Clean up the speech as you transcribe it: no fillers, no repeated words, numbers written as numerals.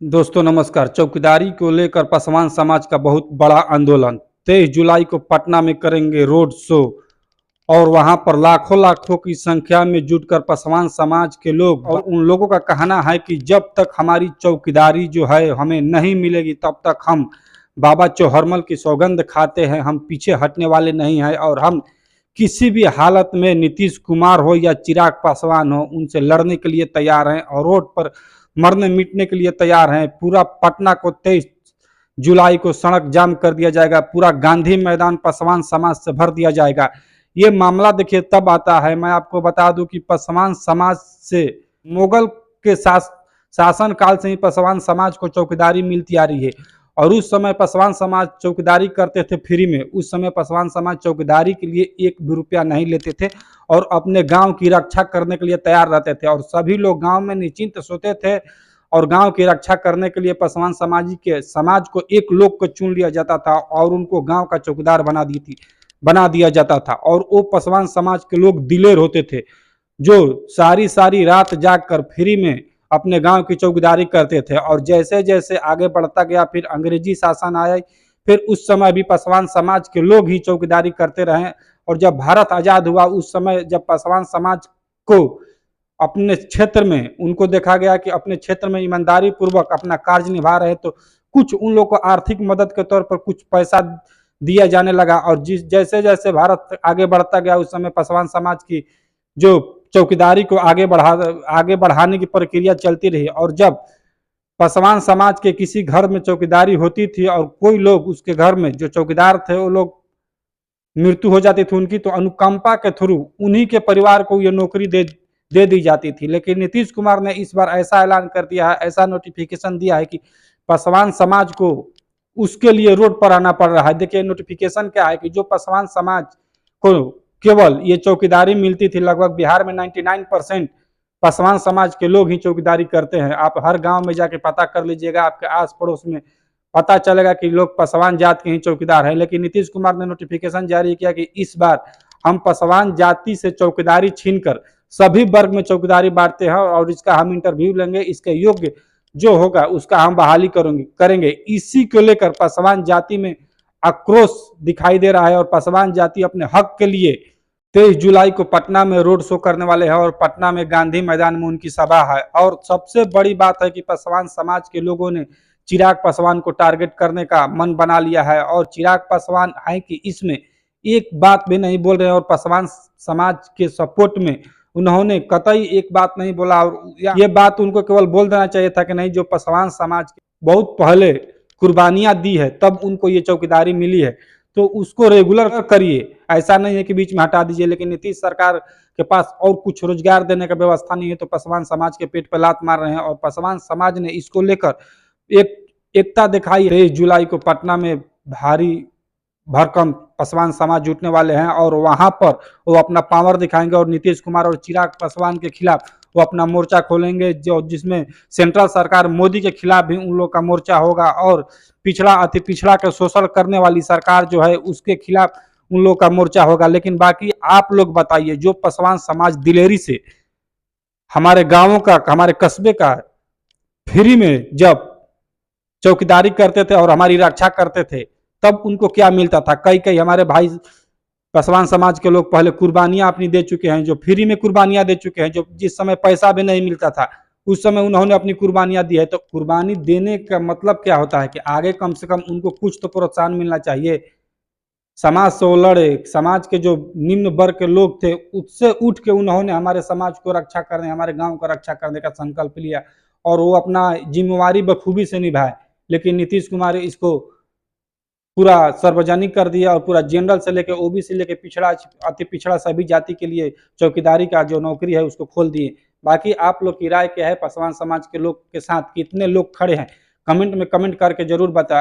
दोस्तों नमस्कार। चौकीदारी को लेकर पासवान समाज का बहुत बड़ा आंदोलन 23 जुलाई को पटना में करेंगे रोड शो और वहां पर लाखों लाखों की संख्या में जुटकर पासवान समाज के लोग और उन लोगों का कहना है कि जब तक हमारी चौकीदारी जो है हमें नहीं मिलेगी तब तक हम बाबा चौहरमल की सौगंध खाते हैं, हम पीछे हटने वाले नहीं हैं और हम किसी भी हालत में नीतीश कुमार हो या चिराग पासवान हो उनसे लड़ने के लिए तैयार हैं और रोड पर मरने मिटने के लिए तैयार हैं। पूरा पटना को 23 जुलाई को सड़क जाम कर दिया जाएगा, पूरा गांधी मैदान पासवान समाज से भर दिया जाएगा। ये मामला देखिए तब आता है, मैं आपको बता दूं कि पासवान समाज से मुगल के शासन काल से ही पासवान समाज को चौकीदारी मिलती आ रही है और उस समय पासवान समाज चौकीदारी करते थे फ्री में। उस समय पासवान समाज चौकीदारी के लिए एक भी रुपया नहीं लेते थे और अपने गांव की रक्षा करने के लिए तैयार रहते थे और सभी लोग गांव में निश्चिंत सोते थे और गांव की रक्षा करने के लिए पासवान समाज को एक लोग को चुन लिया जाता था और उनको गांव का चौकीदार बना दिया जाता था और वो पासवान समाज के लोग दिलेर होते थे जो सारी सारी रात जाग कर फ्री में अपने गांव की चौकीदारी करते थे। और जैसे जैसे आगे बढ़ता गया फिर अंग्रेजी शासन आया, फिर उस समय भी पासवान समाज के लोग ही चौकीदारी करते रहे और जब भारत आजाद हुआ उस समय जब पासवान समाज को अपने क्षेत्र में उनको देखा गया कि अपने क्षेत्र में ईमानदारी पूर्वक अपना कार्य निभा रहे तो कुछ उन लोगों को आर्थिक मदद के तौर पर कुछ पैसा दिया जाने लगा और जैसे जैसे भारत आगे बढ़ता गया उस समय पासवान समाज की जो चौकीदारी को आगे बढ़ाने की प्रक्रिया चलती रही और जब पासवान समाज के किसी घर में चौकीदारी होती थी और कोई लोग उसके घर में जो चौकीदार थे वो लोग मृत्यु हो जाती थी उनकी, तो अनुकंपा के थ्रू उन्हीं के परिवार को ये नौकरी दे दी जाती थी। लेकिन नीतीश कुमार ने इस बार ऐसा ऐलान कर दिया है, ऐसा नोटिफिकेशन दिया है कि पासवान समाज को उसके लिए रोड पर आना पड़ रहा है। देखिए नोटिफिकेशन क्या है कि जो पासवान समाज को केवल ये चौकीदारी मिलती थी, लगभग बिहार में 99% पासवान समाज के लोग ही चौकीदारी करते हैं। आप हर गांव में जाके पता कर लीजिएगा, आपके आस पड़ोस में पता चलेगा कि लोग पासवान जात के ही चौकीदार हैं। लेकिन नीतीश कुमार ने नोटिफिकेशन जारी किया कि इस बार हम पासवान जाति से चौकीदारी छीनकर सभी वर्ग में चौकीदारी बांटते हैं और इसका हम इंटरव्यू लेंगे, इसके योग्य जो होगा उसका हम बहाली करेंगे। इसी को लेकर पासवान जाति में आक्रोश दिखाई दे रहा है और पासवान जाति अपने हक के लिए 23 जुलाई को पटना में रोड शो करने वाले हैं और पटना में गांधी मैदान में उनकी सभा है। और सबसे बड़ी बात है कि पासवान समाज के लोगों ने चिराग पासवान को टारगेट करने का मन बना लिया है और चिराग पासवान है कि इसमें एक बात भी नहीं बोल रहे हैं और पासवान समाज के सपोर्ट में उन्होंने कतई एक बात नहीं बोला और ये बात उनको केवल बोल देना चाहिए था कि नहीं, जो पासवान समाज के बहुत पहले कुर्बानियां दी है तब उनको ये चौकीदारी मिली है तो उसको रेगुलर करिए, ऐसा नहीं है कि बीच में हटा दीजिए। लेकिन नीतीश सरकार के पास और कुछ रोजगार देने का व्यवस्था नहीं है तो पासवान समाज के पेट पर लात मार रहे हैं और पासवान समाज ने इसको लेकर एकता दिखाई। 23 जुलाई को पटना में भारी भरकम पासवान समाज जुटने वाले हैं और वहां पर वो अपना पावर दिखाएंगे और नीतीश कुमार और चिराग पासवान के खिलाफ वो अपना मोर्चा खोलेंगे, जो जिसमें सेंट्रल सरकार मोदी के खिलाफ भी उन लोग का मोर्चा होगा और पिछड़ा अति पिछड़ा के शोषण करने वाली सरकार जो है उसके खिलाफ उन लोग का मोर्चा होगा। लेकिन बाकी आप लोग बताइए, जो पासवान समाज दिलेरी से हमारे गांवों का हमारे कस्बे का फ्री में जब चौकीदारी करते थे और हमारी रक्षा करते थे तब उनको क्या मिलता था। कई हमारे भाई पासवान समाज के लोग पहले कुर्बानियां अपनी दे चुके हैं, जो फ्री में कुर्बानियां दे चुके हैं, जो जिस समय पैसा भी नहीं मिलता था उस समय उन्होंने अपनी कुर्बानियां दी है। तो कुर्बानी देने का मतलब क्या होता है कि आगे कम से कम उनको कुछ तो प्रोत्साहन मिलना चाहिए। समाज से वो लड़े, समाज के जो निम्न वर्ग के लोग थे उससे उठ के उन्होंने हमारे समाज को रक्षा करने, हमारे गांव को रक्षा करने का संकल्प लिया और वो अपना जिम्मेवारी बखूबी से निभाए। लेकिन नीतीश कुमार इसको पूरा सार्वजनिक कर दिया और पूरा जनरल से लेकर ओबीसी लेकर पिछड़ा अति पिछड़ा सभी जाति के लिए चौकीदारी का जो नौकरी है उसको खोल दिए। बाकी आप लोग की राय क्या है, पासवान समाज के लोग के साथ कितने लोग खड़े हैं, कमेंट में कमेंट करके जरूर बताएं।